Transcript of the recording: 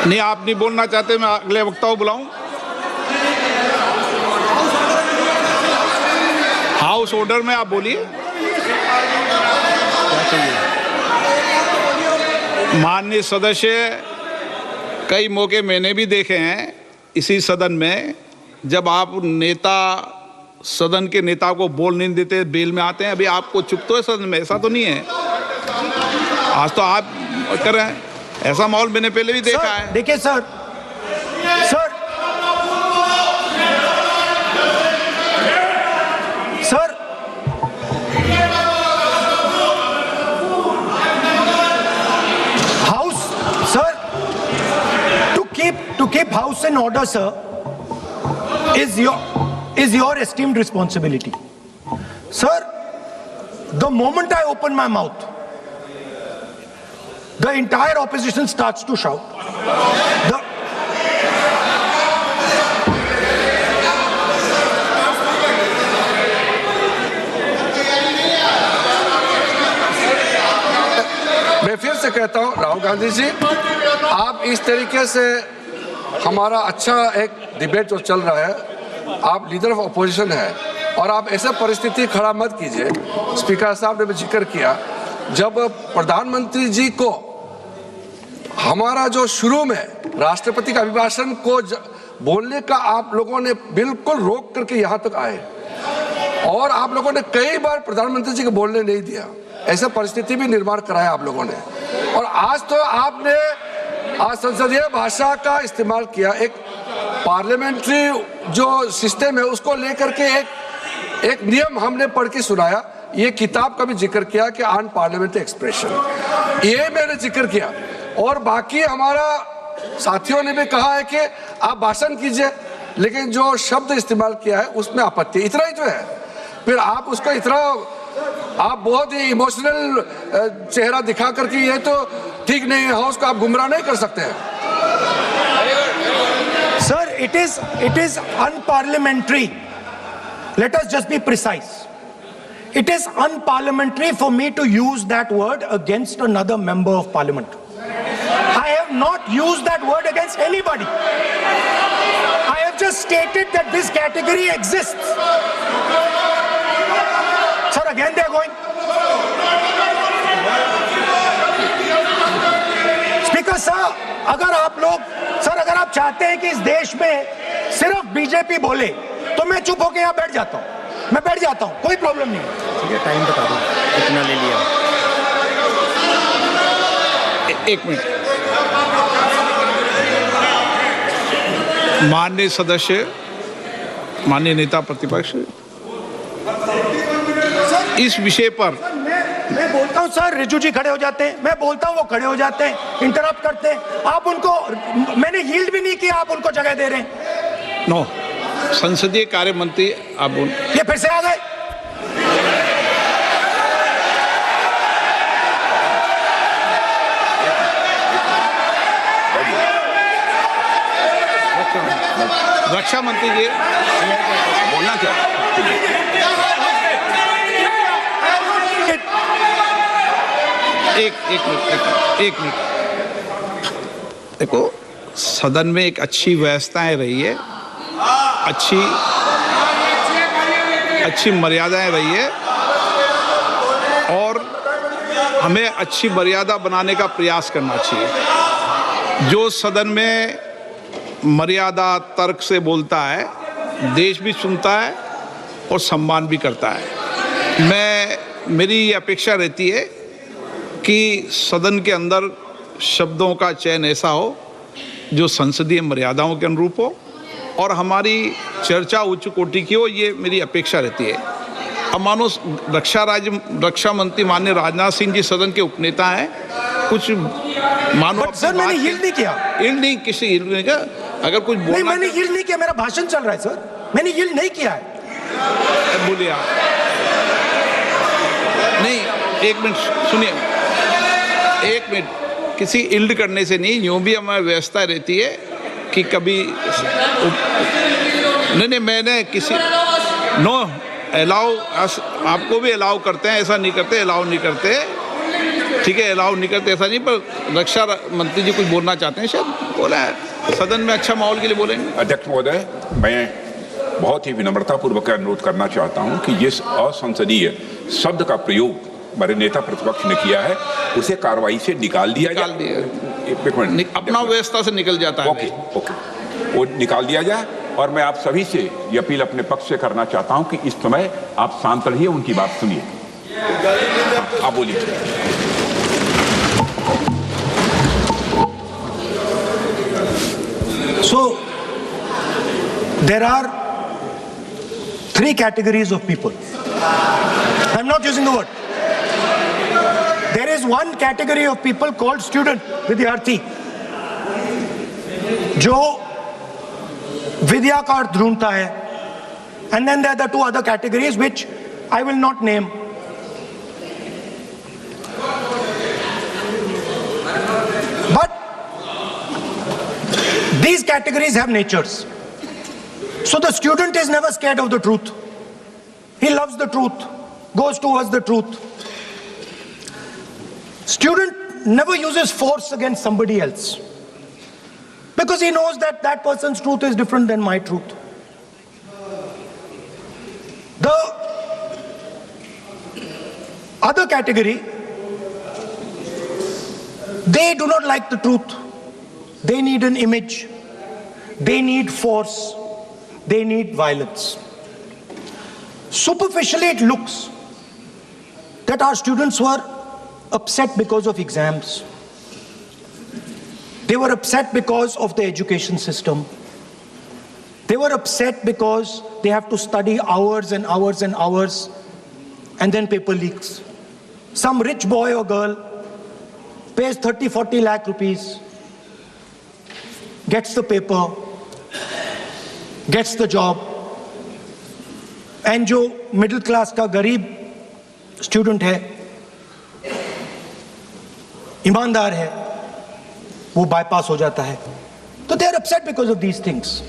नहीं, आप नहीं बोलना चाहते, मैं अगले वक्ता को बुलाऊं? हाउस ऑर्डर में आप बोलिए। माननीय सदस्य, कई मौके मैंने भी देखे हैं इसी सदन में, जब आप नेता सदन के नेता को बोल नहीं देते, बेल में आते हैं। अभी आपको चुप तो है सदन में, ऐसा तो नहीं है। आज तो आप कर रहे हैं, ऐसा माहौल मैंने पहले भी देखा है। देखिए sir, to keep house in order, sir, is your esteemed responsibility. Sir, the moment I open my mouth, the entire opposition starts to shout. मैं फिर से कहता हूं, राहुल गांधी जी, आप इस तरीके से हमारा अच्छा एक डिबेट जो चल रहा है, आप लीडर ऑफ अपोजिशन है और आप ऐसे परिस्थिति खड़ा मत कीजिए। स्पीकर साहब ने भी जिक्र किया, जब प्रधानमंत्री जी को हमारा जो शुरू में राष्ट्रपति का अभिभाषण को बोलने का आप लोगों ने बिल्कुल रोक करके यहाँ तक आए और आप लोगों ने कई बार प्रधानमंत्री जी को बोलने नहीं दिया। ऐसा परिस्थिति भी निर्माण कराया आप लोगों ने। और आज तो आपने आज संसदीय भाषा का इस्तेमाल किया, एक पार्लियामेंट्री जो सिस्टम है उसको लेकर के एक नियम हमने पढ़ के सुनाया। ये किताब का भी जिक्र किया कि अन पार्लियामेंट्री एक्सप्रेशन, ये मैंने जिक्र किया। और बाकी हमारा साथियों ने भी कहा है कि आप भाषण कीजिए, लेकिन जो शब्द इस्तेमाल किया है उसमें आपत्ति, इतना ही जो है। फिर आप उसको इतना आप बहुत ही इमोशनल चेहरा दिखा करके ये तो ठीक नहीं है, हाउस को आप गुमराह नहीं कर सकते हैं। Sir, it is unparliamentary. Let us just be precise. It is unparliamentary for me to use that word against another member of parliament. I have not used that word against anybody. I have just stated that this category exists. Sir, again they are going. Speaker sir, अगर आप चाहते हैं कि इस देश में सिर्फ BJP बोले तो मैं चुप होकर यहाँ बैठ जाता हूँ, मैं बैठ जाता हूँ, कोई प्रॉब्लम नहीं है। ठीक है, टाइम बता दो कितना ले लिया। एक मिनट। माननीय सदस्य, माननीय नेता प्रतिपक्ष, इस विषय पर मैं बोलता हूं सर, रिजू जी खड़े हो जाते हैं, मैं बोलता हूं वो खड़े हो जाते हैं, इंटरप्ट करते हैं। आप उनको, मैंने यील्ड भी नहीं किया, आप उनको जगह दे रहे हैं। नो, संसदीय कार्य मंत्री आप बोल, ये फिर से आ गए। रक्षा मंत्री जी बोलना क्या? एक मिनट। देखो, सदन में एक अच्छी व्यवस्थाएं रही है, अच्छी मर्यादाएं रही है और हमें अच्छी मर्यादा बनाने का प्रयास करना चाहिए। जो सदन में मर्यादा तर्क से बोलता है, देश भी सुनता है और सम्मान भी करता है। मेरी ये अपेक्षा रहती है कि सदन के अंदर शब्दों का चयन ऐसा हो जो संसदीय मर्यादाओं के अनुरूप हो और हमारी चर्चा उच्च कोटि की हो, ये मेरी अपेक्षा रहती है। अब मानो रक्षा मंत्री माननीय राजनाथ सिंह जी सदन के उपनेता हैं, कुछ मानो सर मैंने यील्ड नहीं किया। यील्ड नहीं, किसी यील्ड नहीं किया। अगर कुछ बोलना नहीं, मैंने यील्ड नहीं किया, मेरा भाषण चल रहा है सर, मैंने यील्ड नहीं किया है। बोलिए आप। नहीं, एक मिनट सुनिए, एक मिनट। किसी इल्ड करने से नहीं, यूँ भी हमारी व्यवस्था रहती है कि कभी नहीं, मैंने किसी अलाउ, आपको भी अलाउ करते हैं, ऐसा नहीं करते, अलाउ नहीं करते। ठीक है, अलाउ नहीं करते ऐसा नहीं, पर रक्षा मंत्री जी कुछ बोलना चाहते हैं, शायद बोला है सदन में अच्छा माहौल के लिए बोलेंगे। अध्यक्ष महोदय, मैं बहुत ही विनम्रतापूर्वक अनुरोध करना चाहता हूं कि जिस असंसदीय शब्द का प्रयोग हमारे नेता प्रतिपक्ष ने किया है उसे कार्रवाई से निकाल दिया जाए। अपना व्यवस्था से निकल जाता है। ओके, वो निकाल दिया जाए। और मैं आप सभी से ये अपील अपने पक्ष से करना चाहता हूं कि इस समय आप शांत रहिए, उनकी बात सुनिए। आप बोलिए। So, there are 3 categories of people. I'm not using the word. There is one category of people called student, विद्यार्थी, जो विद्या का अर्थ ढूंढता है. And then there are the 2 other categories which I will not name. But these categories have natures. So the student is never scared of the truth. He loves the truth, goes towards the truth. Student never uses force against somebody else because he knows that that person's truth is different than my truth. The other category, they do not like the truth. They need an image. They need force. They need violence. Superficially, it looks that our students were upset because of exams. They were upset because of the education system. They were upset because they have to study hours and hours and hours, and then paper leaks. Some rich boy or girl pays 30-40 lakh rupees, gets the paper, gets the job, and जो middle class का गरीब student है, ईमानदार है, वो bypass हो जाता है. तो they are upset because of these things.